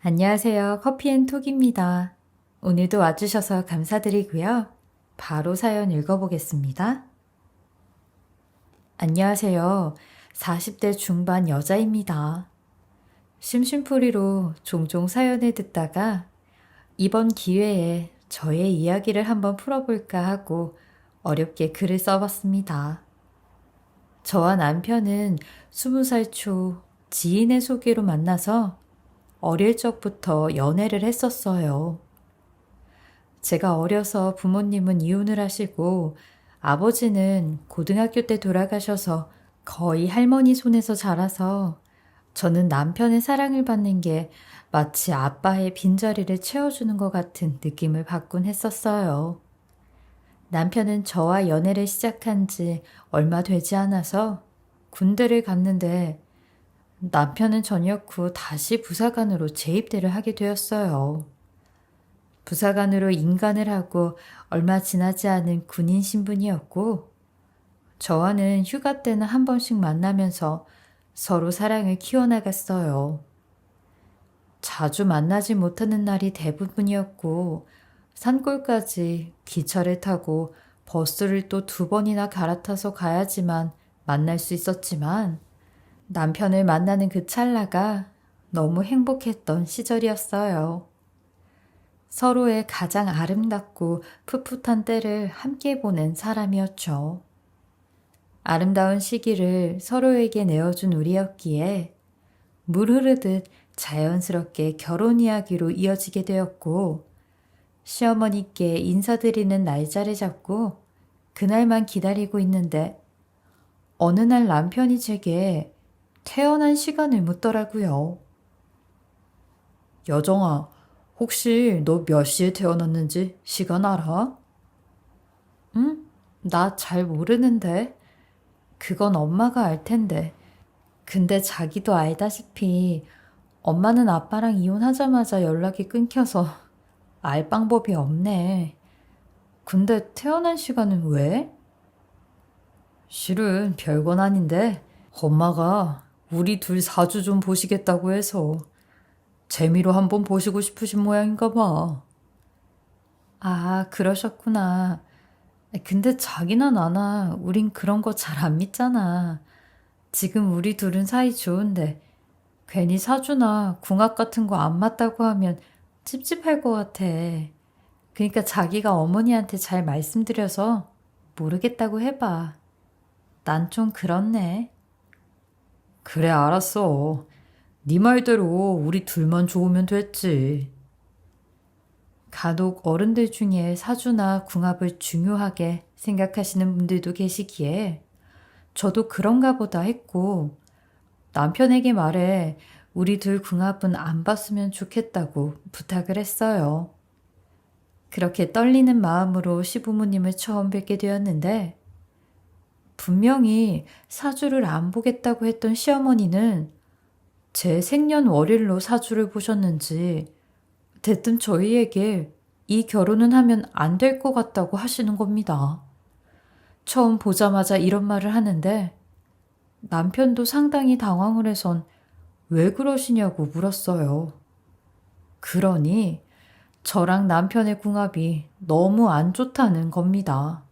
안녕하세요. 커피앤톡입니다. 오늘도 와주셔서 감사드리고요. 바로 사연 읽어보겠습니다. 안녕하세요. 40대 중반 여자입니다. 심심풀이로 종종 사연을 듣다가 이번 기회에 저의 이야기를 한번 풀어볼까 하고 어렵게 글을 써봤습니다. 저와 남편은 20살 초 지인의 소개로 만나서 어릴 적부터 연애를 했었어요. 제가 어려서 부모님은 이혼을 하시고 아버지는 고등학교 때 돌아가셔서 거의 할머니 손에서 자라서 저는 남편의 사랑을 받는 게 마치 아빠의 빈자리를 채워주는 것 같은 느낌을 받곤 했었어요. 남편은 저와 연애를 시작한 지 얼마 되지 않아서 군대를 갔는데 남편은 전역 후 다시 부사관으로 재입대를 하게 되었어요. 부사관으로 인관을 하고 얼마 지나지 않은 군인 신분이었고, 저와는 휴가 때는 한 번씩 만나면서 서로 사랑을 키워나갔어요. 자주 만나지 못하는 날이 대부분이었고, 산골까지 기차를 타고 버스를 또 2번이나 갈아타서 가야지만 만날 수 있었지만, 남편을 만나는 그 찰나가 너무 행복했던 시절이었어요. 서로의 가장 아름답고 풋풋한 때를 함께 보낸 사람이었죠. 아름다운 시기를 서로에게 내어준 우리였기에 물 흐르듯 자연스럽게 결혼 이야기로 이어지게 되었고, 시어머니께 인사드리는 날짜를 잡고 그날만 기다리고 있는데 어느 날 남편이 제게 태어난 시간을 묻더라고요. 여정아, 혹시 너 몇 시에 태어났는지 시간 알아? 응? 나 잘 모르는데. 그건 엄마가 알 텐데. 근데 자기도 알다시피 엄마는 아빠랑 이혼하자마자 연락이 끊겨서 알 방법이 없네. 근데 태어난 시간은 왜? 실은 별건 아닌데 엄마가 우리 둘 사주 좀 보시겠다고 해서 재미로 한번 보시고 싶으신 모양인가 봐. 아, 그러셨구나. 근데 자기나 나나 우린 그런 거 잘 안 믿잖아. 지금 우리 둘은 사이 좋은데 괜히 사주나 궁합 같은 거 안 맞다고 하면 찝찝할 것 같아. 그러니까 자기가 어머니한테 잘 말씀드려서 모르겠다고 해봐. 난 좀 그렇네. 그래, 알았어. 네 말대로 우리 둘만 좋으면 됐지. 간혹 어른들 중에 사주나 궁합을 중요하게 생각하시는 분들도 계시기에 저도 그런가 보다 했고, 남편에게 말해 우리 둘 궁합은 안 봤으면 좋겠다고 부탁을 했어요. 그렇게 떨리는 마음으로 시부모님을 처음 뵙게 되었는데, 분명히 사주를 안 보겠다고 했던 시어머니는 제 생년월일로 사주를 보셨는지 대뜸 저희에게 이 결혼은 하면 안 될 것 같다고 하시는 겁니다. 처음 보자마자 이런 말을 하는데 남편도 상당히 당황을 해선 왜 그러시냐고 물었어요. 그러니 저랑 남편의 궁합이 너무 안 좋다는 겁니다.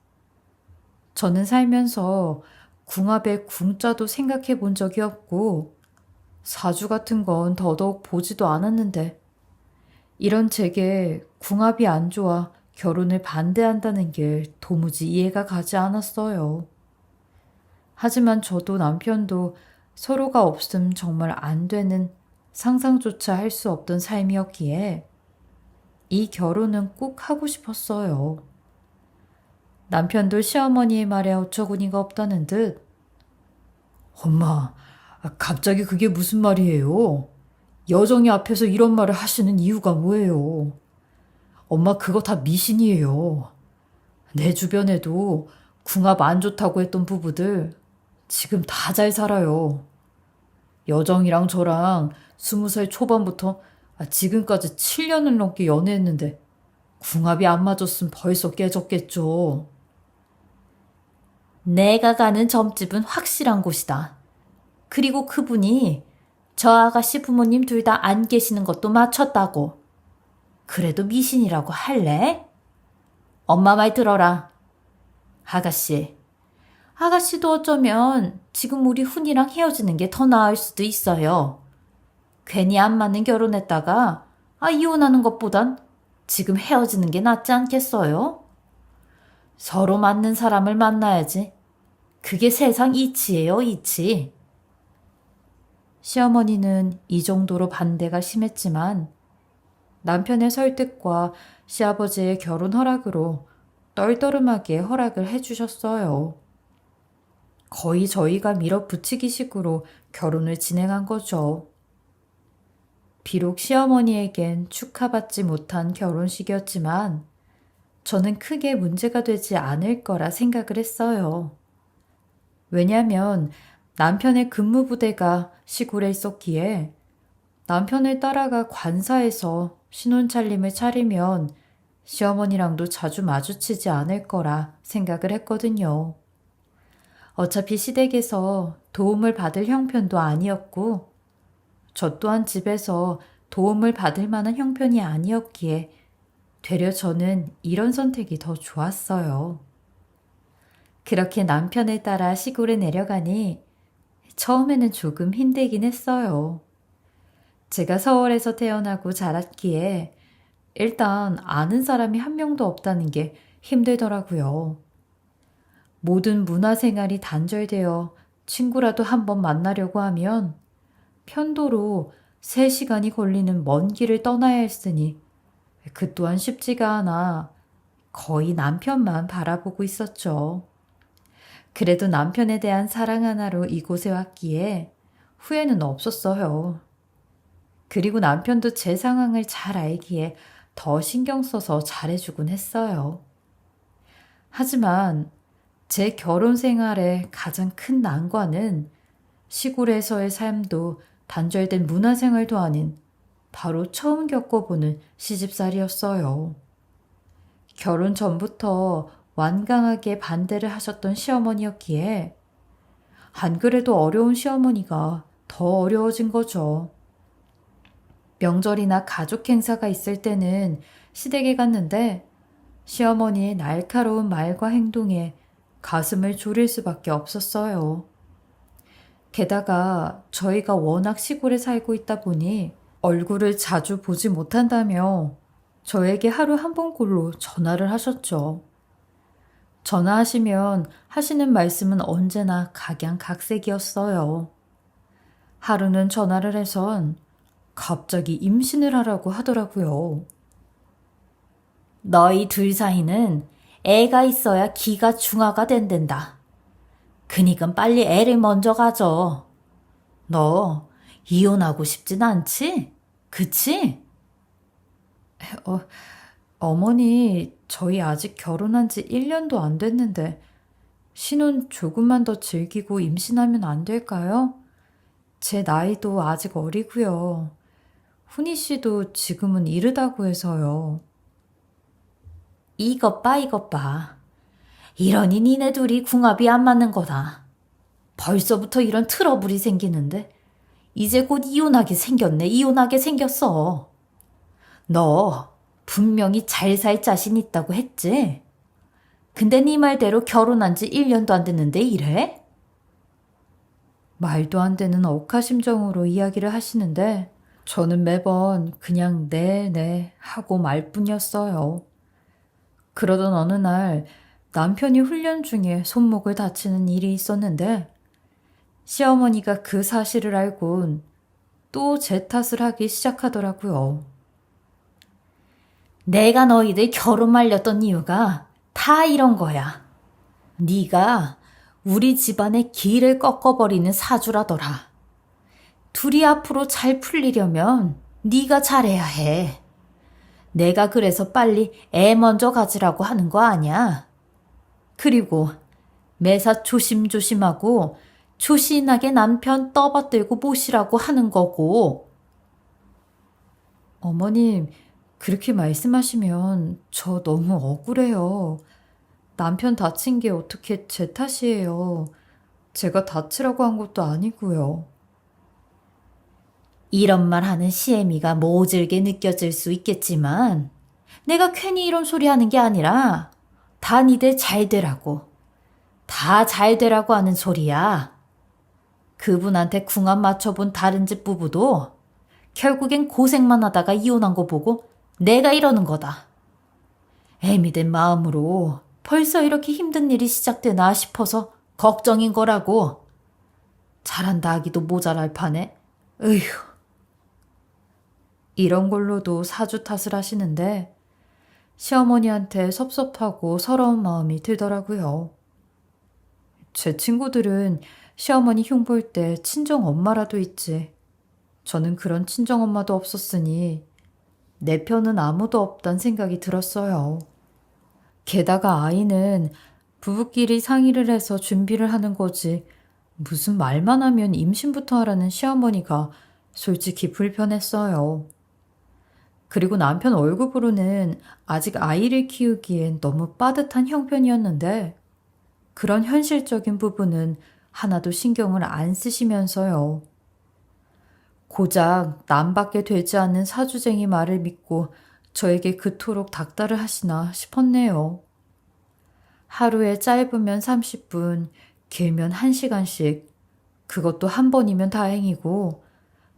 저는 살면서 궁합의 궁자도 생각해 본 적이 없고 사주 같은 건 더더욱 보지도 않았는데 이런 제게 궁합이 안 좋아 결혼을 반대한다는 게 도무지 이해가 가지 않았어요. 하지만 저도 남편도 서로가 없음 정말 안 되는 상상조차 할 수 없던 삶이었기에 이 결혼은 꼭 하고 싶었어요. 남편도 시어머니의 말에 어처구니가 없다는 듯 엄마, 갑자기 그게 무슨 말이에요? 여정이 앞에서 이런 말을 하시는 이유가 뭐예요? 엄마 그거 다 미신이에요. 내 주변에도 궁합 안 좋다고 했던 부부들 지금 다 잘 살아요. 여정이랑 저랑 20살 초반부터 지금까지 7년을 넘게 연애했는데 궁합이 안 맞았으면 벌써 깨졌겠죠. 내가 가는 점집은 확실한 곳이다. 그리고 그분이 저 아가씨 부모님 둘 다 안 계시는 것도 맞췄다고. 그래도 미신이라고 할래? 엄마 말 들어라. 아가씨. 아가씨도 어쩌면 지금 우리 훈이랑 헤어지는 게 더 나을 수도 있어요. 괜히 안 맞는 결혼했다가 이혼하는 것보단 지금 헤어지는 게 낫지 않겠어요? 서로 맞는 사람을 만나야지. 그게 세상 이치예요, 이치. 시어머니는 이 정도로 반대가 심했지만 남편의 설득과 시아버지의 결혼 허락으로 떨떠름하게 허락을 해주셨어요. 거의 저희가 밀어붙이기식으로 결혼을 진행한 거죠. 비록 시어머니에겐 축하받지 못한 결혼식이었지만 저는 크게 문제가 되지 않을 거라 생각을 했어요. 왜냐하면 남편의 근무부대가 시골에 있었기에 남편을 따라가 관사에서 신혼차림을 차리면 시어머니랑도 자주 마주치지 않을 거라 생각을 했거든요. 어차피 시댁에서 도움을 받을 형편도 아니었고 저 또한 집에서 도움을 받을 만한 형편이 아니었기에 되려 저는 이런 선택이 더 좋았어요. 그렇게 남편을 따라 시골에 내려가니 처음에는 조금 힘들긴 했어요. 제가 서울에서 태어나고 자랐기에 일단 아는 사람이 한 명도 없다는 게 힘들더라고요. 모든 문화생활이 단절되어 친구라도 한번 만나려고 하면 편도로 3시간이 걸리는 먼 길을 떠나야 했으니 그 또한 쉽지가 않아 거의 남편만 바라보고 있었죠. 그래도 남편에 대한 사랑 하나로 이곳에 왔기에 후회는 없었어요. 그리고 남편도 제 상황을 잘 알기에 더 신경 써서 잘해주곤 했어요. 하지만 제 결혼 생활의 가장 큰 난관은 시골에서의 삶도 단절된 문화생활도 아닌 바로 처음 겪어보는 시집살이였어요. 결혼 전부터 완강하게 반대를 하셨던 시어머니였기에 안 그래도 어려운 시어머니가 더 어려워진 거죠. 명절이나 가족 행사가 있을 때는 시댁에 갔는데 시어머니의 날카로운 말과 행동에 가슴을 졸일 수밖에 없었어요. 게다가 저희가 워낙 시골에 살고 있다 보니 얼굴을 자주 보지 못한다며 저에게 하루 한 번꼴로 전화를 하셨죠. 전화하시면 하시는 말씀은 언제나 각양각색이었어요. 하루는 전화를 해선 갑자기 임신을 하라고 하더라고요. 너희 둘 사이는 애가 있어야 기가 중화가 된댄다. 그니까 빨리 애를 먼저 가져. 너 이혼하고 싶진 않지? 그치? 어머니, 저희 아직 결혼한 지 1년도 안 됐는데 신혼 조금만 더 즐기고 임신하면 안 될까요? 제 나이도 아직 어리고요. 훈이 씨도 지금은 이르다고 해서요. 이것 봐, 이것 봐. 이러니 니네 둘이 궁합이 안 맞는 거다. 벌써부터 이런 트러블이 생기는데 이제 곧 이혼하게 생겼네. 이혼하게 생겼어. 너 분명히 잘 살 자신 있다고 했지? 근데 네 말대로 결혼한 지 1년도 안 됐는데 이래? 말도 안 되는 억하심정으로 이야기를 하시는데 저는 매번 그냥 네 하고 말 뿐이었어요. 그러던 어느 날 남편이 훈련 중에 손목을 다치는 일이 있었는데 시어머니가 그 사실을 알곤 또 제 탓을 하기 시작하더라고요. 내가 너희들 결혼 말렸던 이유가 다 이런 거야. 네가 우리 집안의 길을 꺾어버리는 사주라더라. 둘이 앞으로 잘 풀리려면 네가 잘해야 해. 내가 그래서 빨리 애 먼저 가지라고 하는 거 아니야. 그리고 매사 조심조심하고 조신하게 남편 떠받들고 모시라고 하는 거고. 어머님, 그렇게 말씀하시면 저 너무 억울해요. 남편 다친 게 어떻게 제 탓이에요. 제가 다치라고 한 것도 아니고요. 이런 말 하는 시애미가 모질게 느껴질 수 있겠지만 내가 괜히 이런 소리 하는 게 아니라 다 니들 잘 되라고. 다 잘 되라고 하는 소리야. 그분한테 궁합 맞춰본 다른 집 부부도 결국엔 고생만 하다가 이혼한 거 보고 내가 이러는 거다. 애미된 마음으로 벌써 이렇게 힘든 일이 시작되나 싶어서 걱정인 거라고. 잘한다 하기도 모자랄 판에. 으휴. 이런 걸로도 사주 탓을 하시는데 시어머니한테 섭섭하고 서러운 마음이 들더라고요. 제 친구들은 시어머니 흉볼 때 친정 엄마라도 있지. 저는 그런 친정 엄마도 없었으니 내 편은 아무도 없단 생각이 들었어요. 게다가 아이는 부부끼리 상의를 해서 준비를 하는 거지. 무슨 말만 하면 임신부터 하라는 시어머니가 솔직히 불편했어요. 그리고 남편 월급으로는 아직 아이를 키우기엔 너무 빠듯한 형편이었는데 그런 현실적인 부분은 하나도 신경을 안 쓰시면서요. 고작 남밖에 되지 않는 사주쟁이 말을 믿고 저에게 그토록 닥달을 하시나 싶었네요. 하루에 짧으면 30분, 길면 1시간씩, 그것도 한 번이면 다행이고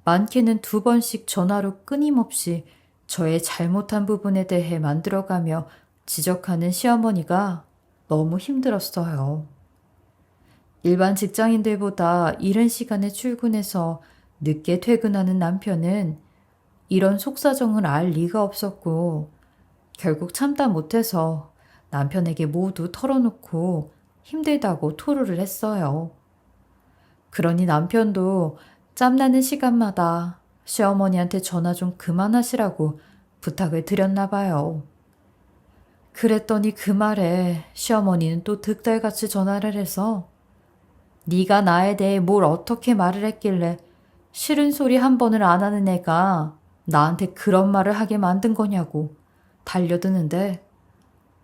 많게는 2번씩 전화로 끊임없이 저의 잘못한 부분에 대해 만들어가며 지적하는 시어머니가 너무 힘들었어요. 일반 직장인들보다 이른 시간에 출근해서 늦게 퇴근하는 남편은 이런 속사정을 알 리가 없었고 결국 참다 못해서 남편에게 모두 털어놓고 힘들다고 토로를 했어요. 그러니 남편도 짬나는 시간마다 시어머니한테 전화 좀 그만하시라고 부탁을 드렸나 봐요. 그랬더니 그 말에 시어머니는 또 득달같이 전화를 해서 네가 나에 대해 뭘 어떻게 말을 했길래 싫은 소리 한 번을 안 하는 애가 나한테 그런 말을 하게 만든 거냐고 달려드는데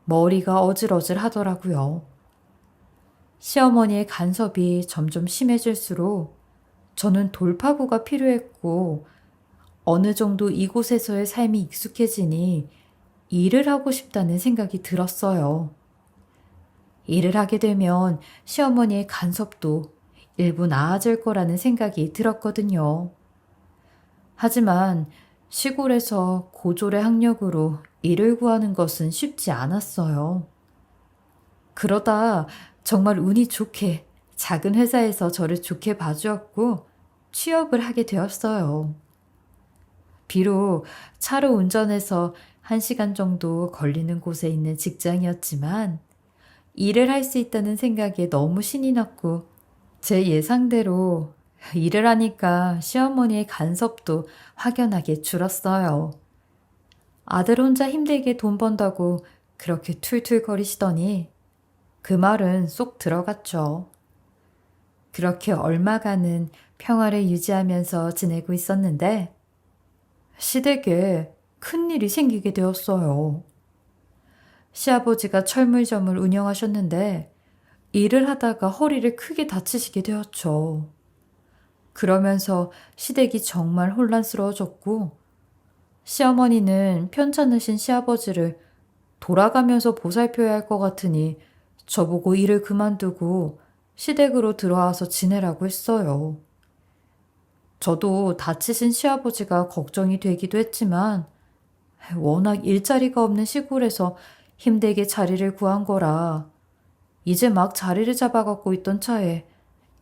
머리가 어질어질 하더라고요. 시어머니의 간섭이 점점 심해질수록 저는 돌파구가 필요했고 어느 정도 이곳에서의 삶이 익숙해지니 일을 하고 싶다는 생각이 들었어요. 일을 하게 되면 시어머니의 간섭도 일부 나아질 거라는 생각이 들었거든요. 하지만 시골에서 고졸의 학력으로 일을 구하는 것은 쉽지 않았어요. 그러다 정말 운이 좋게 작은 회사에서 저를 좋게 봐주었고 취업을 하게 되었어요. 비록 차로 운전해서 1시간 정도 걸리는 곳에 있는 직장이었지만 일을 할 수 있다는 생각에 너무 신이 났고 제 예상대로 일을 하니까 시어머니의 간섭도 확연하게 줄었어요. 아들 혼자 힘들게 돈 번다고 그렇게 툴툴거리시더니 그 말은 쏙 들어갔죠. 그렇게 얼마간은 평화를 유지하면서 지내고 있었는데 시댁에 큰일이 생기게 되었어요. 시아버지가 철물점을 운영하셨는데 일을 하다가 허리를 크게 다치시게 되었죠. 그러면서 시댁이 정말 혼란스러워졌고 시어머니는 편찮으신 시아버지를 돌아가면서 보살펴야 할 것 같으니 저보고 일을 그만두고 시댁으로 들어와서 지내라고 했어요. 저도 다치신 시아버지가 걱정이 되기도 했지만 워낙 일자리가 없는 시골에서 힘들게 자리를 구한 거라 이제 막 자리를 잡아갖고 있던 차에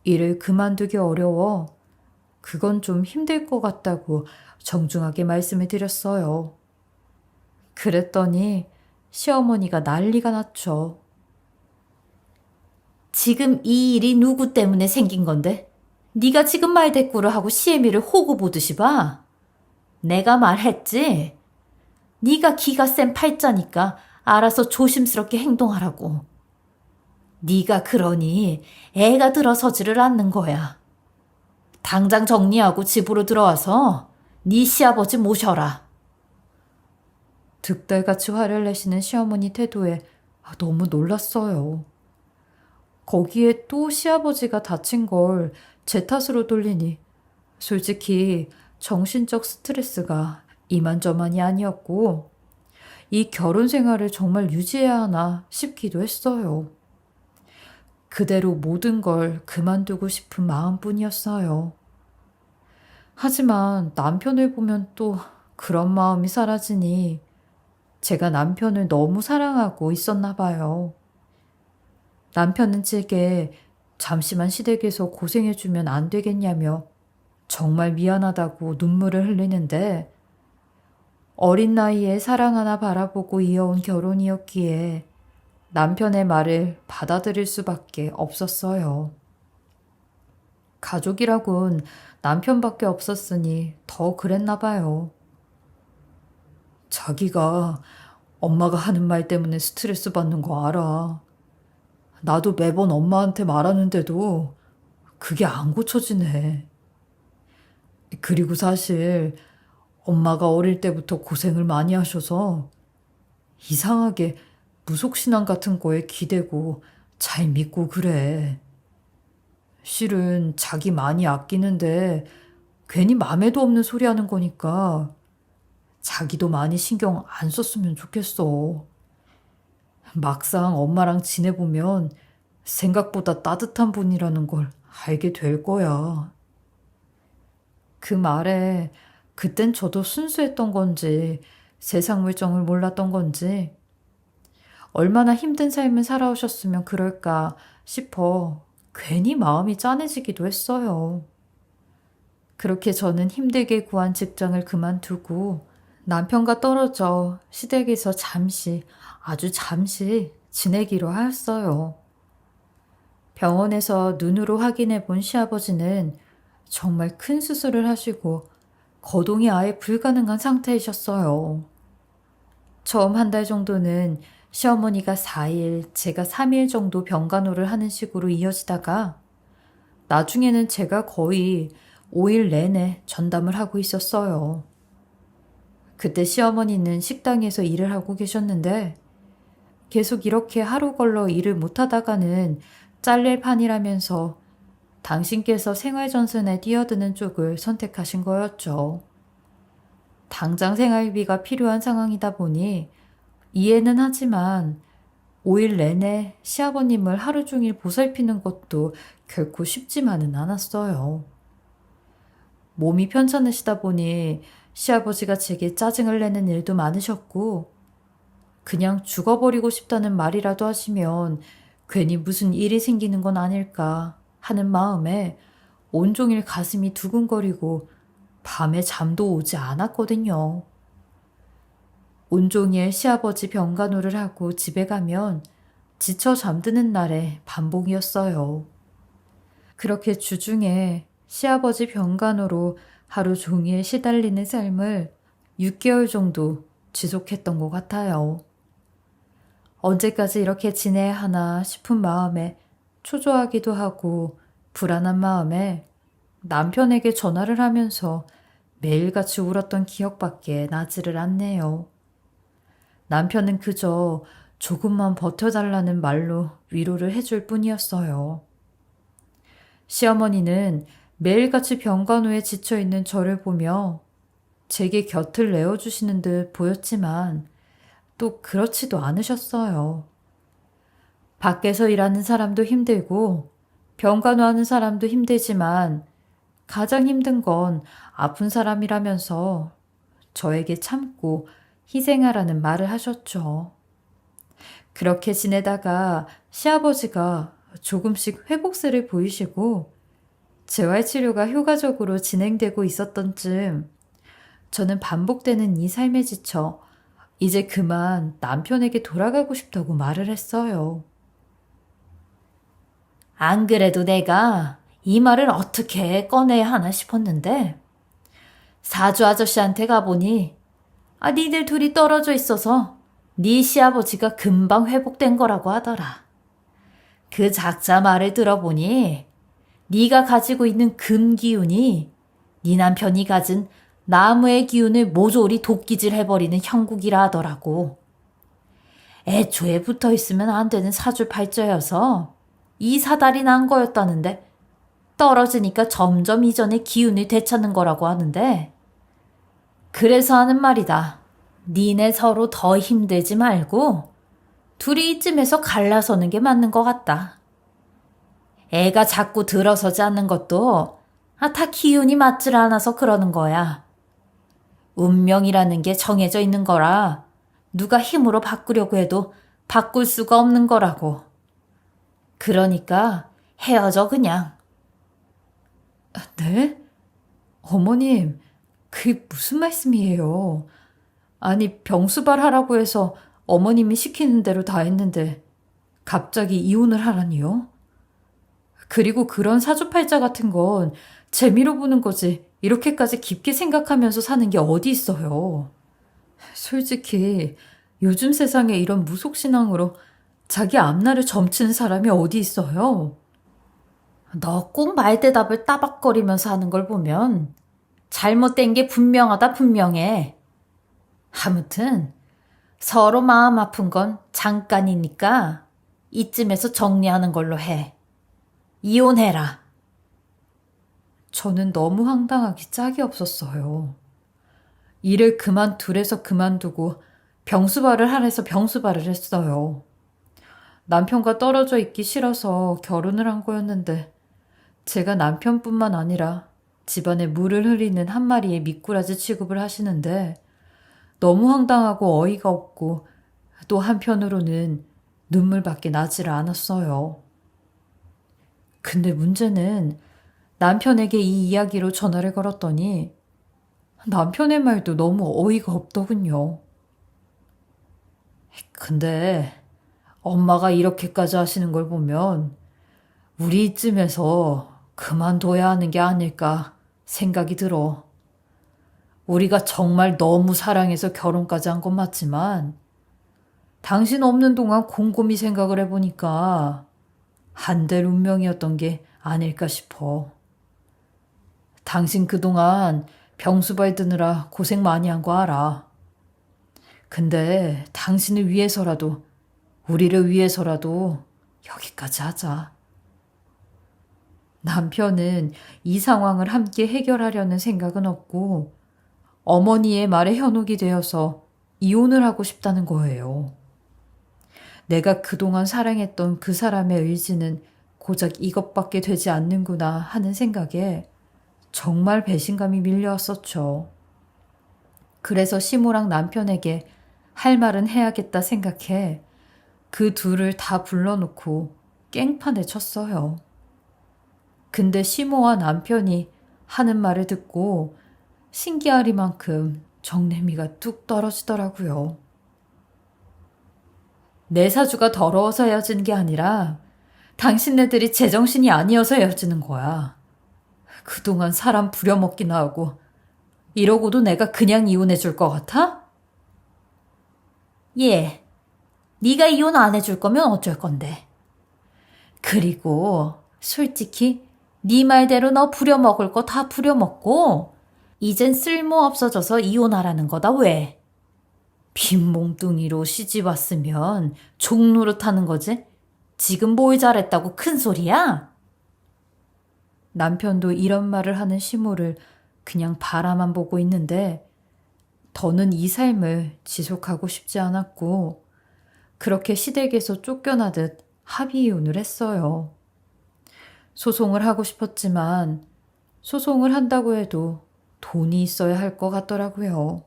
일을 그만두기 어려워 그건 좀 힘들 것 같다고 정중하게 말씀을 드렸어요. 그랬더니 시어머니가 난리가 났죠. 지금 이 일이 누구 때문에 생긴 건데? 네가 지금 말대꾸를 하고 시애미를 호구 보듯이 봐. 내가 말했지. 네가 기가 센 팔자니까 알아서 조심스럽게 행동하라고. 네가 그러니 애가 들어서지를 않는 거야. 당장 정리하고 집으로 들어와서 네 시아버지 모셔라. 득달같이 화를 내시는 시어머니 태도에 너무 놀랐어요. 거기에 또 시아버지가 다친 걸 제 탓으로 돌리니 솔직히 정신적 스트레스가 이만저만이 아니었고, 이 결혼 생활을 정말 유지해야 하나 싶기도 했어요. 그대로 모든 걸 그만두고 싶은 마음뿐이었어요. 하지만 남편을 보면 또 그런 마음이 사라지니 제가 남편을 너무 사랑하고 있었나 봐요. 남편은 제게 잠시만 시댁에서 고생해주면 안 되겠냐며 정말 미안하다고 눈물을 흘리는데, 어린 나이에 사랑 하나 바라보고 이어온 결혼이었기에 남편의 말을 받아들일 수밖에 없었어요. 가족이라곤 남편밖에 없었으니 더 그랬나 봐요. 자기가 엄마가 하는 말 때문에 스트레스 받는 거 알아. 나도 매번 엄마한테 말하는데도 그게 안 고쳐지네. 그리고 사실 엄마가 어릴 때부터 고생을 많이 하셔서 이상하게 무속신앙 같은 거에 기대고 잘 믿고 그래. 실은 자기 많이 아끼는데 괜히 맘에도 없는 소리 하는 거니까 자기도 많이 신경 안 썼으면 좋겠어. 막상 엄마랑 지내보면 생각보다 따뜻한 분이라는 걸 알게 될 거야. 그 말에 그땐 저도 순수했던 건지 세상 물정을 몰랐던 건지 얼마나 힘든 삶을 살아오셨으면 그럴까 싶어 괜히 마음이 짠해지기도 했어요. 그렇게 저는 힘들게 구한 직장을 그만두고 남편과 떨어져 시댁에서 잠시, 아주 잠시 지내기로 하였어요. 병원에서 눈으로 확인해 본 시아버지는 정말 큰 수술을 하시고 거동이 아예 불가능한 상태이셨어요. 처음 한 달 정도는 시어머니가 4일, 제가 3일 정도 병간호를 하는 식으로 이어지다가 나중에는 제가 거의 5일 내내 전담을 하고 있었어요. 그때 시어머니는 식당에서 일을 하고 계셨는데 계속 이렇게 하루 걸러 일을 못하다가는 잘릴 판이라면서 당신께서 생활전선에 뛰어드는 쪽을 선택하신 거였죠. 당장 생활비가 필요한 상황이다 보니 이해는 하지만 5일 내내 시아버님을 하루 종일 보살피는 것도 결코 쉽지만은 않았어요. 몸이 편찮으시다 보니 시아버지가 제게 짜증을 내는 일도 많으셨고, 그냥 죽어버리고 싶다는 말이라도 하시면 괜히 무슨 일이 생기는 건 아닐까 하는 마음에 온종일 가슴이 두근거리고 밤에 잠도 오지 않았거든요. 온종일 시아버지 병간호를 하고 집에 가면 지쳐 잠드는 날의 반복이었어요. 그렇게 주중에 시아버지 병간호로 하루 종일 시달리는 삶을 6개월 정도 지속했던 것 같아요. 언제까지 이렇게 지내야 하나 싶은 마음에 초조하기도 하고 불안한 마음에 남편에게 전화를 하면서 매일같이 울었던 기억밖에 나지를 않네요. 남편은 그저 조금만 버텨달라는 말로 위로를 해줄 뿐이었어요. 시어머니는 매일같이 병간호에 지쳐있는 저를 보며 제게 곁을 내어주시는 듯 보였지만 또 그렇지도 않으셨어요. 밖에서 일하는 사람도 힘들고 병간호하는 사람도 힘들지만 가장 힘든 건 아픈 사람이라면서 저에게 참고 희생하라는 말을 하셨죠. 그렇게 지내다가 시아버지가 조금씩 회복세를 보이시고 재활치료가 효과적으로 진행되고 있었던 즈음 저는 반복되는 이 삶에 지쳐 이제 그만 남편에게 돌아가고 싶다고 말을 했어요. 안 그래도 내가 이 말을 어떻게 꺼내야 하나 싶었는데 사주 아저씨한테 가보니 니들 둘이 떨어져 있어서 네 시아버지가 금방 회복된 거라고 하더라. 그 작자 말을 들어보니 네가 가지고 있는 금 기운이 네 남편이 가진 나무의 기운을 모조리 도끼질 해버리는 형국이라 하더라고. 애초에 붙어있으면 안 되는 사주팔자여서 이 사달이 난 거였다는데 떨어지니까 점점 이전의 기운을 되찾는 거라고 하는데 그래서 하는 말이다. 니네 서로 더 힘들지 말고 둘이 이쯤에서 갈라서는 게 맞는 것 같다. 애가 자꾸 들어서지 않는 것도 다 기운이 맞질 않아서 그러는 거야. 운명이라는 게 정해져 있는 거라 누가 힘으로 바꾸려고 해도 바꿀 수가 없는 거라고. 그러니까 헤어져 그냥. 네? 어머님, 그게 무슨 말씀이에요? 아니, 병수발 하라고 해서 어머님이 시키는 대로 다 했는데 갑자기 이혼을 하라니요? 그리고 그런 사주팔자 같은 건 재미로 보는 거지 이렇게까지 깊게 생각하면서 사는 게 어디 있어요. 솔직히 요즘 세상에 이런 무속신앙으로 자기 앞날을 점치는 사람이 어디 있어요? 너 꼭 말대답을 따박거리면서 하는 걸 보면 잘못된 게 분명하다 분명해. 아무튼 서로 마음 아픈 건 잠깐이니까 이쯤에서 정리하는 걸로 해. 이혼해라. 저는 너무 황당하기 짝이 없었어요. 일을 그만두래서 그만두고 병수발을 하래서 병수발을 했어요. 남편과 떨어져 있기 싫어서 결혼을 한 거였는데 제가 남편뿐만 아니라 집안에 물을 흐리는 한 마리의 미꾸라지 취급을 하시는데 너무 황당하고 어이가 없고 또 한편으로는 눈물밖에 나지를 않았어요. 근데 문제는 남편에게 이 이야기로 전화를 걸었더니 남편의 말도 너무 어이가 없더군요. 근데 엄마가 이렇게까지 하시는 걸 보면 우리 이쯤에서 그만둬야 하는 게 아닐까 생각이 들어. 우리가 정말 너무 사랑해서 결혼까지 한 건 맞지만 당신 없는 동안 곰곰이 생각을 해보니까 한될 운명이었던 게 아닐까 싶어. 당신 그동안 병수발 드느라 고생 많이 한 거 알아. 근데 당신을 위해서라도, 우리를 위해서라도 여기까지 하자. 남편은 이 상황을 함께 해결하려는 생각은 없고 어머니의 말에 현혹이 되어서 이혼을 하고 싶다는 거예요. 내가 그동안 사랑했던 그 사람의 의지는 고작 이것밖에 되지 않는구나 하는 생각에 정말 배신감이 밀려왔었죠. 그래서 시모랑 남편에게 할 말은 해야겠다 생각해 그 둘을 다 불러놓고 깽판에 쳤어요. 근데 시모와 남편이 하는 말을 듣고 신기하리만큼 정내미가 뚝 떨어지더라고요. 내 사주가 더러워서 헤어지는 게 아니라 당신네들이 제정신이 아니어서 헤어지는 거야. 그동안 사람 부려먹기나 하고 이러고도 내가 그냥 이혼해 줄 것 같아? 예, 네가 이혼 안 해줄 거면 어쩔 건데. 그리고 솔직히 네 말대로 너 부려먹을 거 다 부려먹고 이젠 쓸모 없어져서 이혼하라는 거다 왜? 빈몽둥이로 시집 왔으면 종노릇하는 거지? 지금 뭘 잘했다고 큰 소리야? 남편도 이런 말을 하는 시모를 그냥 바라만 보고 있는데 더는 이 삶을 지속하고 싶지 않았고 그렇게 시댁에서 쫓겨나듯 합의 이혼을 했어요. 소송을 하고 싶었지만 소송을 한다고 해도 돈이 있어야 할 것 같더라고요.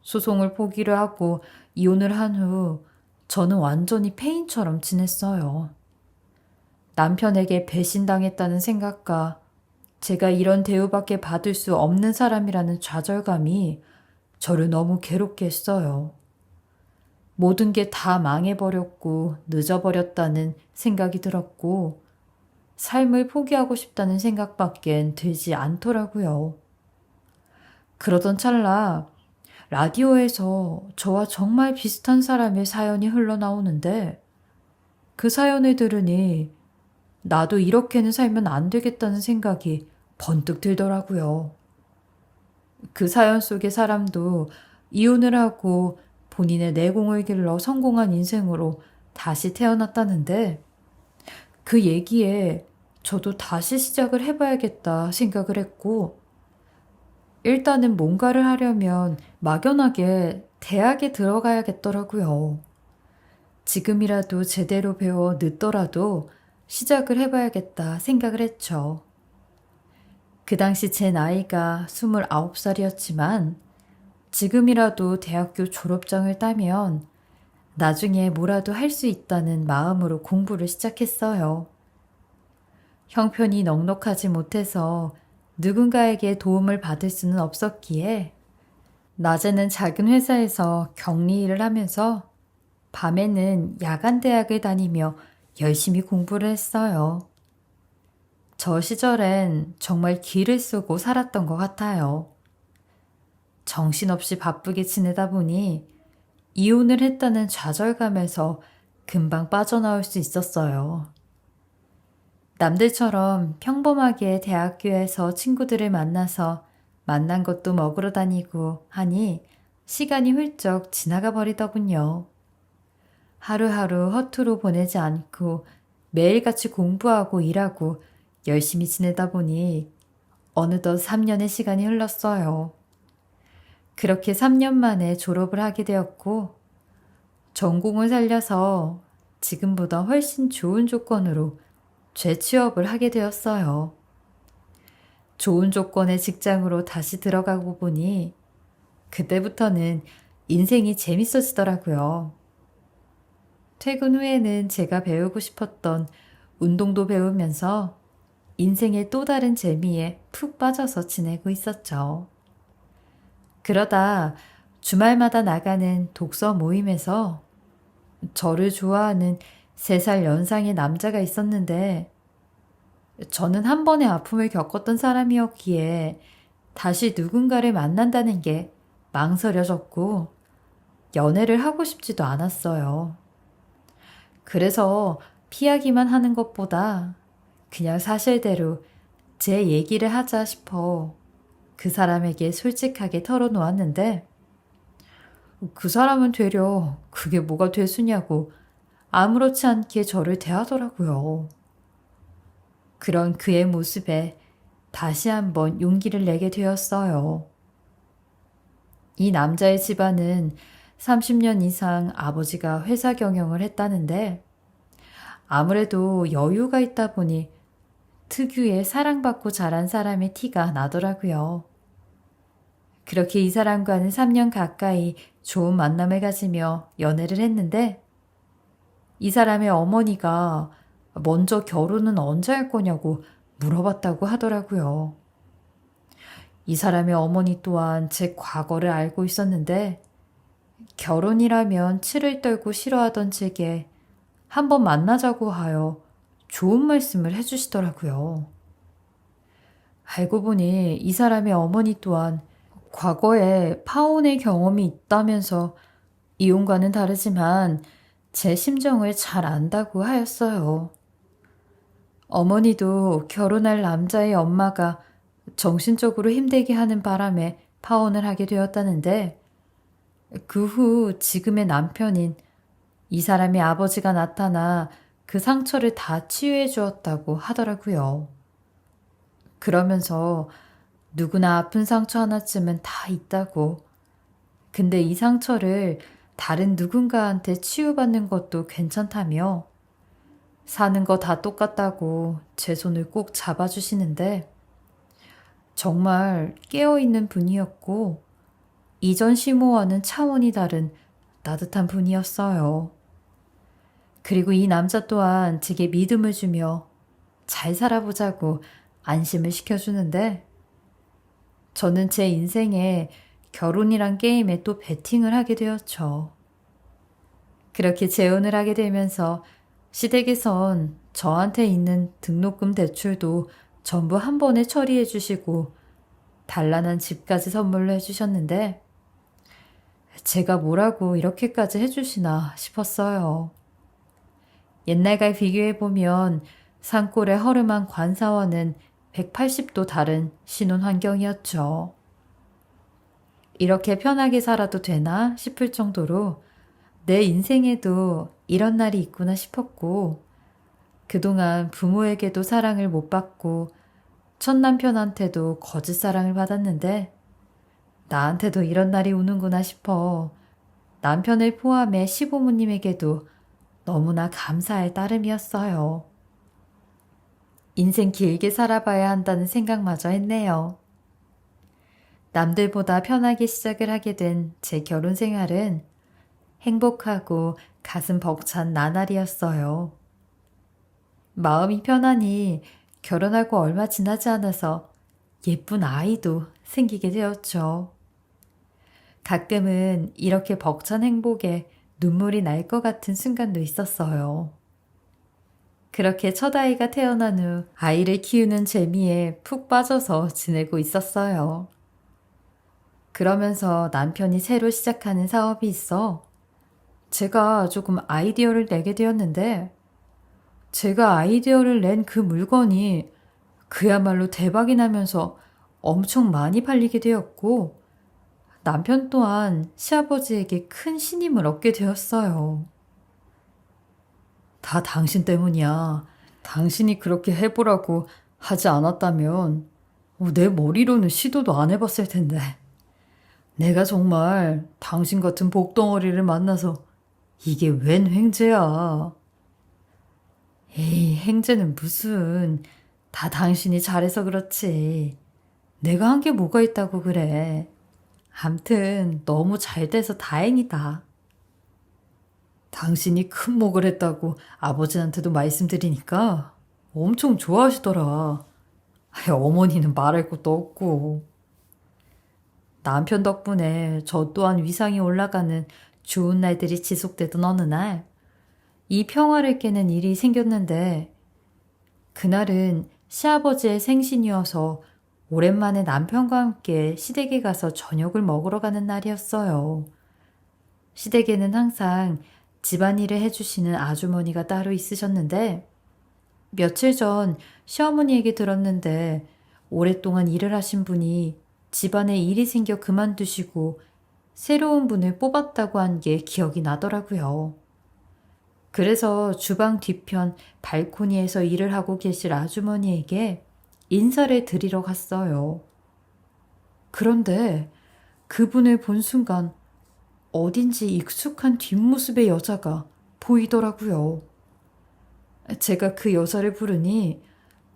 소송을 포기를 하고 이혼을 한 후 저는 완전히 폐인처럼 지냈어요. 남편에게 배신당했다는 생각과 제가 이런 대우밖에 받을 수 없는 사람이라는 좌절감이 저를 너무 괴롭게 했어요. 모든 게 다 망해버렸고 늦어버렸다는 생각이 들었고 삶을 포기하고 싶다는 생각밖엔 들지 않더라고요. 그러던 찰나 라디오에서 저와 정말 비슷한 사람의 사연이 흘러나오는데 그 사연을 들으니 나도 이렇게는 살면 안 되겠다는 생각이 번뜩 들더라고요. 그 사연 속의 사람도 이혼을 하고 본인의 내공을 길러 성공한 인생으로 다시 태어났다는데 그 얘기에 저도 다시 시작을 해봐야겠다 생각을 했고 일단은 뭔가를 하려면 막연하게 대학에 들어가야겠더라고요. 지금이라도 제대로 배워 늦더라도 시작을 해봐야겠다 생각을 했죠. 그 당시 제 나이가 29살이었지만 지금이라도 대학교 졸업장을 따면 나중에 뭐라도 할 수 있다는 마음으로 공부를 시작했어요. 형편이 넉넉하지 못해서 누군가에게 도움을 받을 수는 없었기에 낮에는 작은 회사에서 격리 일을 하면서 밤에는 야간 대학을 다니며 열심히 공부를 했어요. 저 시절엔 정말 기를 쓰고 살았던 것 같아요. 정신없이 바쁘게 지내다 보니 이혼을 했다는 좌절감에서 금방 빠져나올 수 있었어요. 남들처럼 평범하게 대학교에서 친구들을 만나서 만난 것도 먹으러 다니고 하니 시간이 훌쩍 지나가 버리더군요. 하루하루 허투루 보내지 않고 매일같이 공부하고 일하고 열심히 지내다 보니 어느덧 3년의 시간이 흘렀어요. 그렇게 3년 만에 졸업을 하게 되었고 전공을 살려서 지금보다 훨씬 좋은 조건으로 재취업을 하게 되었어요. 좋은 조건의 직장으로 다시 들어가고 보니 그때부터는 인생이 재밌어지더라고요. 퇴근 후에는 제가 배우고 싶었던 운동도 배우면서 인생의 또 다른 재미에 푹 빠져서 지내고 있었죠. 그러다 주말마다 나가는 독서 모임에서 저를 좋아하는 3살 연상의 남자가 있었는데 저는 한 번의 아픔을 겪었던 사람이었기에 다시 누군가를 만난다는 게 망설여졌고 연애를 하고 싶지도 않았어요. 그래서 피하기만 하는 것보다 그냥 사실대로 제 얘기를 하자 싶어 그 사람에게 솔직하게 털어놓았는데 그 사람은 되려 그게 뭐가 되수냐고 아무렇지 않게 저를 대하더라고요. 그런 그의 모습에 다시 한번 용기를 내게 되었어요. 이 남자의 집안은 30년 이상 아버지가 회사 경영을 했다는데 아무래도 여유가 있다 보니 특유의 사랑받고 자란 사람의 티가 나더라고요. 그렇게 이 사람과는 3년 가까이 좋은 만남을 가지며 연애를 했는데 이 사람의 어머니가 먼저 결혼은 언제 할 거냐고 물어봤다고 하더라고요. 이 사람의 어머니 또한 제 과거를 알고 있었는데 결혼이라면 치를 떨고 싫어하던 제게 한번 만나자고 하여 좋은 말씀을 해주시더라고요. 알고 보니 이 사람의 어머니 또한 과거에 파혼의 경험이 있다면서 이혼과는 다르지만 제 심정을 잘 안다고 하였어요. 어머니도 결혼할 남자의 엄마가 정신적으로 힘들게 하는 바람에 파혼을 하게 되었다는데 그 후 지금의 남편인 이 사람의 아버지가 나타나 그 상처를 다 치유해 주었다고 하더라고요. 그러면서 누구나 아픈 상처 하나쯤은 다 있다고. 근데 이 상처를 다른 누군가한테 치유받는 것도 괜찮다며 사는 거 다 똑같다고 제 손을 꼭 잡아주시는데 정말 깨어있는 분이었고 이전 시모와는 차원이 다른 따뜻한 분이었어요. 그리고 이 남자 또한 제게 믿음을 주며 잘 살아보자고 안심을 시켜주는데 저는 제 인생에 결혼이란 게임에 또 베팅을 하게 되었죠. 그렇게 재혼을 하게 되면서 시댁에선 저한테 있는 등록금 대출도 전부 한 번에 처리해 주시고 단란한 집까지 선물로 해주셨는데 제가 뭐라고 이렇게까지 해주시나 싶었어요. 옛날과 비교해보면 산골의 허름한 관사와는 180도 다른 신혼 환경이었죠. 이렇게 편하게 살아도 되나 싶을 정도로 내 인생에도 이런 날이 있구나 싶었고 그동안 부모에게도 사랑을 못 받고 첫 남편한테도 거짓 사랑을 받았는데 나한테도 이런 날이 오는구나 싶어 남편을 포함해 시부모님에게도 너무나 감사할 따름이었어요. 인생 길게 살아봐야 한다는 생각마저 했네요. 남들보다 편하게 시작을 하게 된 제 결혼 생활은 행복하고 가슴 벅찬 나날이었어요. 마음이 편하니 결혼하고 얼마 지나지 않아서 예쁜 아이도 생기게 되었죠. 가끔은 이렇게 벅찬 행복에 눈물이 날 것 같은 순간도 있었어요. 그렇게 첫 아이가 태어난 후 아이를 키우는 재미에 푹 빠져서 지내고 있었어요. 그러면서 남편이 새로 시작하는 사업이 있어 제가 조금 아이디어를 내게 되었는데 제가 아이디어를 낸 그 물건이 그야말로 대박이 나면서 엄청 많이 팔리게 되었고 남편 또한 시아버지에게 큰 신임을 얻게 되었어요. 다 당신 때문이야. 당신이 그렇게 해보라고 하지 않았다면 내 머리로는 시도도 안 해봤을 텐데. 내가 정말 당신 같은 복덩어리를 만나서 이게 웬 횡재야. 에이, 횡재는 무슨. 다 당신이 잘해서 그렇지. 내가 한 게 뭐가 있다고 그래. 암튼 너무 잘 돼서 다행이다. 당신이 큰 목을 했다고 아버지한테도 말씀드리니까 엄청 좋아하시더라. 어머니는 말할 것도 없고. 남편 덕분에 저 또한 위상이 올라가는 좋은 날들이 지속되던 어느 날, 이 평화를 깨는 일이 생겼는데, 그날은 시아버지의 생신이어서 오랜만에 남편과 함께 시댁에 가서 저녁을 먹으러 가는 날이었어요. 시댁에는 항상 집안일을 해주시는 아주머니가 따로 있으셨는데, 며칠 전 시어머니 얘기 들었는데, 오랫동안 일을 하신 분이 집안에 일이 생겨 그만두시고 새로운 분을 뽑았다고 한 게 기억이 나더라고요. 그래서 주방 뒤편 발코니에서 일을 하고 계실 아주머니에게 인사를 드리러 갔어요. 그런데 그분을 본 순간 어딘지 익숙한 뒷모습의 여자가 보이더라고요. 제가 그 여자를 부르니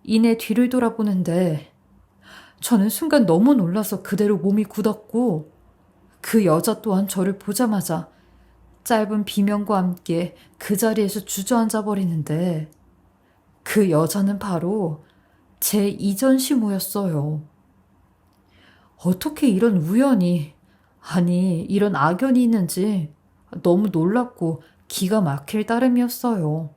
이내 뒤를 돌아보는데 저는 순간 너무 놀라서 그대로 몸이 굳었고 그 여자 또한 저를 보자마자 짧은 비명과 함께 그 자리에서 주저앉아 버리는데 그 여자는 바로 제 이전 시모였어요. 어떻게 이런 우연이, 아니 이런 악연이 있는지 너무 놀랍고 기가 막힐 따름이었어요.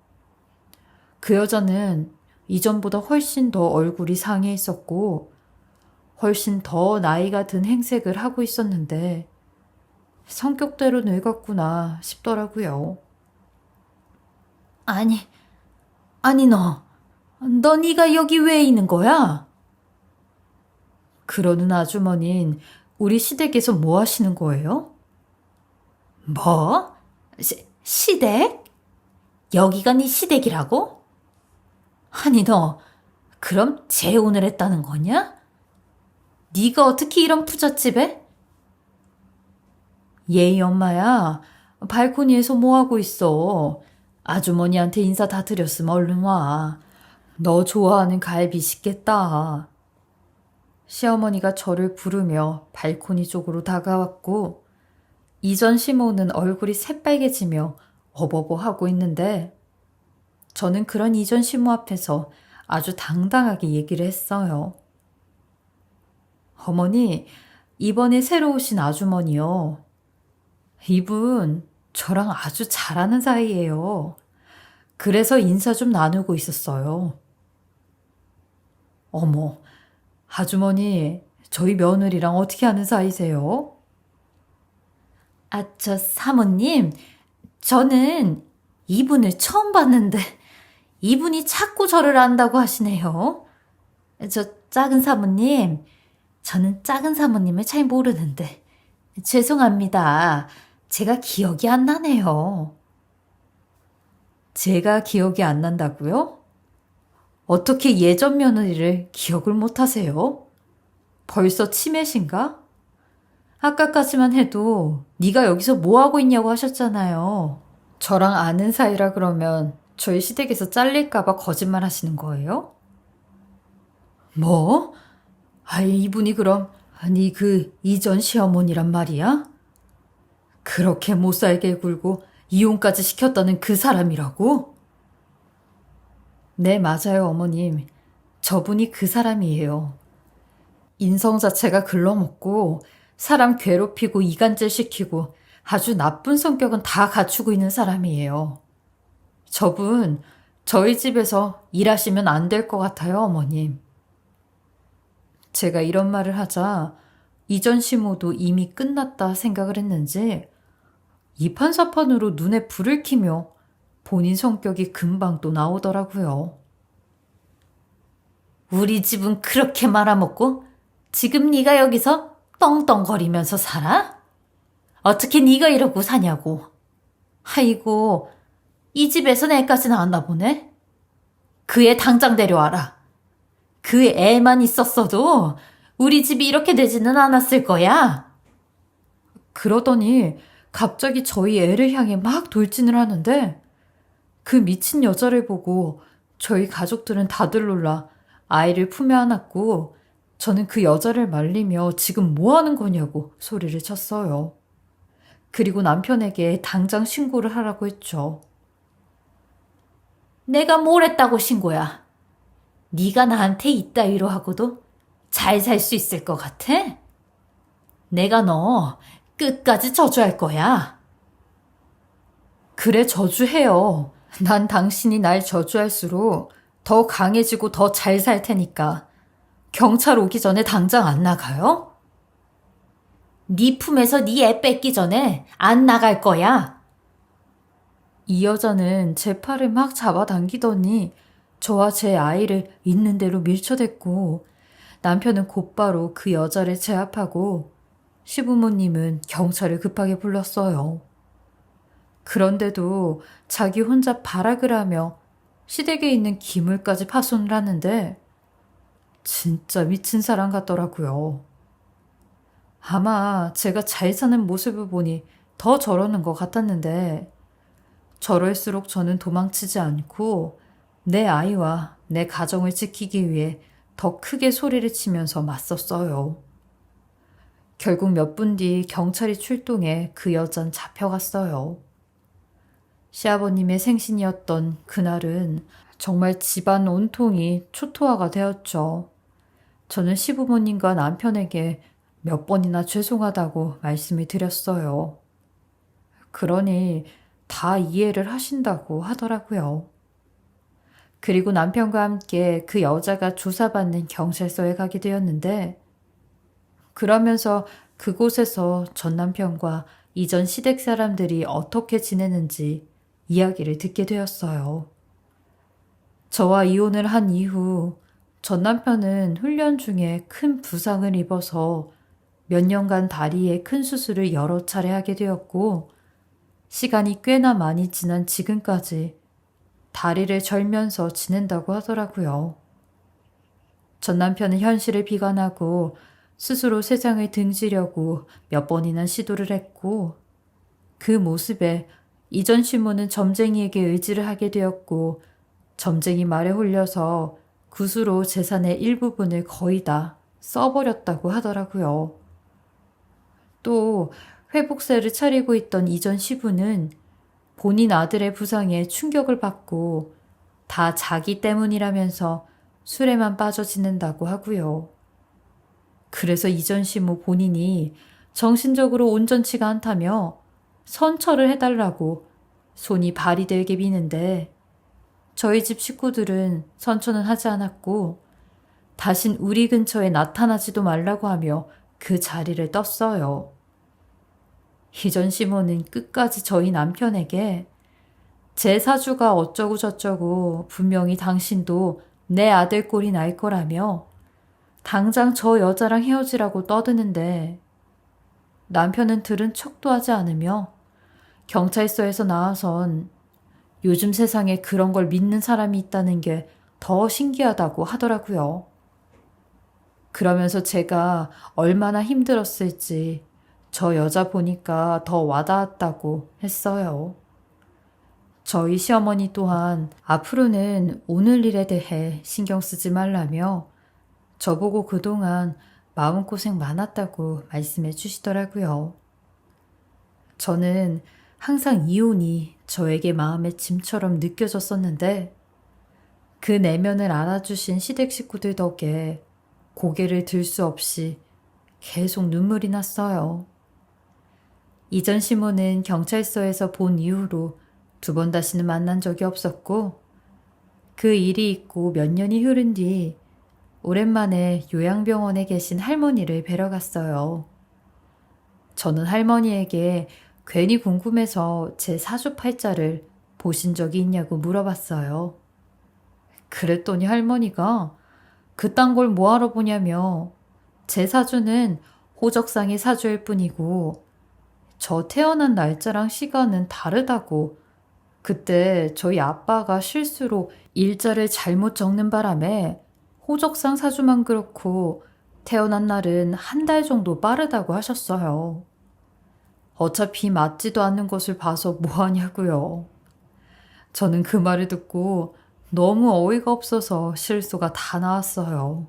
그 여자는 이전보다 훨씬 더 얼굴이 상해 있었고 훨씬 더 나이가 든 행색을 하고 있었는데 성격대로 늙었구나 싶더라고요. 아니 너 네가 여기 왜 있는 거야? 그러는 아주머니는 우리 시댁에서 뭐 하시는 거예요? 뭐? 시댁? 여기가 네 시댁이라고? 아니 너 그럼 재혼을 했다는 거냐? 네가 어떻게 이런 부잣집에? 예이 엄마야, 발코니에서 뭐하고 있어? 아주머니한테 인사 다 드렸으면 얼른 와. 너 좋아하는 갈비 식겠다. 시어머니가 저를 부르며 발코니 쪽으로 다가왔고 이전 시모는 얼굴이 새빨개지며 어버버하고 있는데 저는 그런 이전 시모 앞에서 아주 당당하게 얘기를 했어요. 어머니, 이번에 새로 오신 아주머니요. 이분 저랑 아주 잘하는 사이예요. 그래서 인사 좀 나누고 있었어요. 어머, 아주머니, 저희 며느리랑 어떻게 하는 사이세요? 저 사모님, 저는 이분을 처음 봤는데 이분이 자꾸 저를 안다고 하시네요. 저 작은 사모님, 저는 작은 사모님을 잘 모르는데 죄송합니다. 제가 기억이 안 나네요. 제가 기억이 안 난다고요? 어떻게 예전 며느리를 기억을 못 하세요? 벌써 치매신가? 아까까지만 해도 네가 여기서 뭐 하고 있냐고 하셨잖아요. 저랑 아는 사이라 그러면 저희 시댁에서 잘릴까봐 거짓말 하시는 거예요? 뭐? 이분이 그럼 그 이전 시어머니란 말이야? 그렇게 못 살게 굴고 이혼까지 시켰다는 그 사람이라고? 네, 맞아요, 어머님. 저분이 그 사람이에요. 인성 자체가 글러먹고 사람 괴롭히고 이간질 시키고 아주 나쁜 성격은 다 갖추고 있는 사람이에요. 저분 저희 집에서 일하시면 안 될 것 같아요, 어머님. 제가 이런 말을 하자 이전 시모도 이미 끝났다 생각을 했는지 이판사판으로 눈에 불을 켜며 본인 성격이 금방 또 나오더라고요. 우리 집은 그렇게 말아먹고 지금 네가 여기서 떵떵거리면서 살아? 어떻게 네가 이러고 사냐고. 아이고, 이 집에서 애까지 나왔나 보네? 그 애 당장 데려와라. 그 애만 있었어도 우리 집이 이렇게 되지는 않았을 거야. 그러더니 갑자기 저희 애를 향해 막 돌진을 하는데 그 미친 여자를 보고 저희 가족들은 다들 놀라 아이를 품에 안았고 저는 그 여자를 말리며 지금 뭐 하는 거냐고 소리를 쳤어요. 그리고 남편에게 당장 신고를 하라고 했죠. 내가 뭘 했다고 신고야? 네가 나한테 이따위로 하고도 잘 살 수 있을 것 같아? 내가 너 끝까지 저주할 거야. 그래, 저주해요. 난 당신이 날 저주할수록 더 강해지고 더 잘 살 테니까. 경찰 오기 전에 당장 안 나가요? 네 품에서 네 애 뺏기 전에 안 나갈 거야. 이 여자는 제 팔을 막 잡아당기더니 저와 제 아이를 있는 대로 밀쳐댔고 남편은 곧바로 그 여자를 제압하고 시부모님은 경찰을 급하게 불렀어요. 그런데도 자기 혼자 발악을 하며 시댁에 있는 기물까지 파손을 하는데 진짜 미친 사람 같더라고요. 아마 제가 잘 사는 모습을 보니 더 저러는 것 같았는데 저럴수록 저는 도망치지 않고 내 아이와 내 가정을 지키기 위해 더 크게 소리를 치면서 맞섰어요. 결국 몇 분 뒤 경찰이 출동해 그 여잔 잡혀갔어요. 시아버님의 생신이었던 그날은 정말 집안 온통이 초토화가 되었죠. 저는 시부모님과 남편에게 몇 번이나 죄송하다고 말씀을 드렸어요. 그러니 다 이해를 하신다고 하더라고요. 그리고 남편과 함께 그 여자가 조사받는 경찰서에 가게 되었는데 그러면서 그곳에서 전 남편과 이전 시댁 사람들이 어떻게 지내는지 이야기를 듣게 되었어요. 저와 이혼을 한 이후 전 남편은 훈련 중에 큰 부상을 입어서 몇 년간 다리에 큰 수술을 여러 차례 하게 되었고 시간이 꽤나 많이 지난 지금까지 다리를 절면서 지낸다고 하더라고요. 전 남편은 현실을 비관하고 스스로 세상을 등지려고 몇 번이나 시도를 했고 그 모습에 이전 신부는 점쟁이에게 의지를 하게 되었고 점쟁이 말에 홀려서 굿으로 재산의 일부분을 거의 다 써버렸다고 하더라고요. 또 회복세를 차리고 있던 이전 시부는 본인 아들의 부상에 충격을 받고 다 자기 때문이라면서 술에만 빠져 지낸다고 하고요. 그래서 이전 시모 본인이 정신적으로 온전치가 않다며 선처를 해달라고 손이 발이 되게 비는데 저희 집 식구들은 선처는 하지 않았고 다신 우리 근처에 나타나지도 말라고 하며 그 자리를 떴어요. 이전 시모는 끝까지 저희 남편에게 제 사주가 어쩌고 저쩌고 분명히 당신도 내 아들 꼴이 날 거라며 당장 저 여자랑 헤어지라고 떠드는데 남편은 들은 척도 하지 않으며 경찰서에서 나와선 요즘 세상에 그런 걸 믿는 사람이 있다는 게 더 신기하다고 하더라고요. 그러면서 제가 얼마나 힘들었을지 저 여자 보니까 더 와닿았다고 했어요. 저희 시어머니 또한 앞으로는 오늘 일에 대해 신경 쓰지 말라며 저보고 그동안 마음고생 많았다고 말씀해 주시더라고요. 저는 항상 이혼이 저에게 마음의 짐처럼 느껴졌었는데 그 내면을 알아주신 시댁 식구들 덕에 고개를 들 수 없이 계속 눈물이 났어요. 이전 시모는 경찰서에서 본 이후로 2번 다시는 만난 적이 없었고 그 일이 있고 몇 년이 흐른 뒤 오랜만에 요양병원에 계신 할머니를 뵈러 갔어요. 저는 할머니에게 괜히 궁금해서 제 사주팔자를 보신 적이 있냐고 물어봤어요. 그랬더니 할머니가 그딴 걸 뭐하러 보냐며 제 사주는 호적상의 사주일 뿐이고 저 태어난 날짜랑 시간은 다르다고 그때 저희 아빠가 실수로 일자를 잘못 적는 바람에 호적상 사주만 그렇고 태어난 날은 1달 정도 빠르다고 하셨어요. 어차피 맞지도 않는 것을 봐서 뭐하냐고요. 저는 그 말을 듣고 너무 어이가 없어서 실수가 다 나왔어요.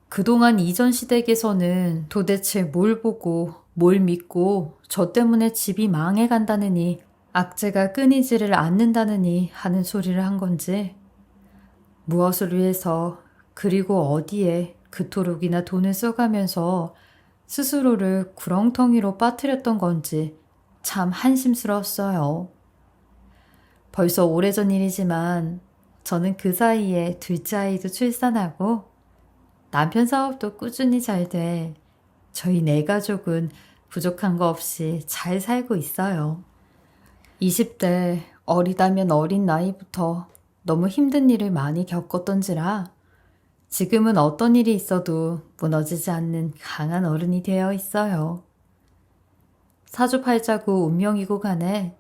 그동안 이전 시댁에서는 도대체 뭘 보고 뭘 믿고 저 때문에 집이 망해간다느니 악재가 끊이지를 않는다느니 하는 소리를 한 건지 무엇을 위해서 그리고 어디에 그토록이나 돈을 써가면서 스스로를 구렁텅이로 빠뜨렸던 건지 참 한심스러웠어요. 벌써 오래전 일이지만 저는 그 사이에 둘째 아이도 출산하고 남편 사업도 꾸준히 잘 돼 저희 4가족은 부족한 거 없이 잘 살고 있어요. 20대 어리다면 어린 나이부터 너무 힘든 일을 많이 겪었던지라 지금은 어떤 일이 있어도 무너지지 않는 강한 어른이 되어 있어요. 사주팔자고 운명이고 간에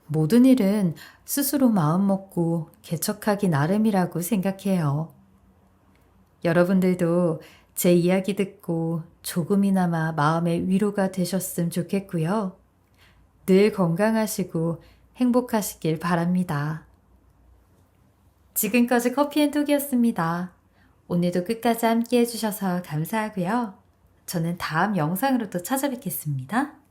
모든 일은 스스로 마음먹고 개척하기 나름이라고 생각해요. 여러분들도 제 이야기 듣고 조금이나마 마음의 위로가 되셨으면 좋겠고요. 늘 건강하시고 행복하시길 바랍니다. 지금까지 커피앤톡이었습니다. 오늘도 끝까지 함께 해주셔서 감사하고요. 저는 다음 영상으로 또 찾아뵙겠습니다.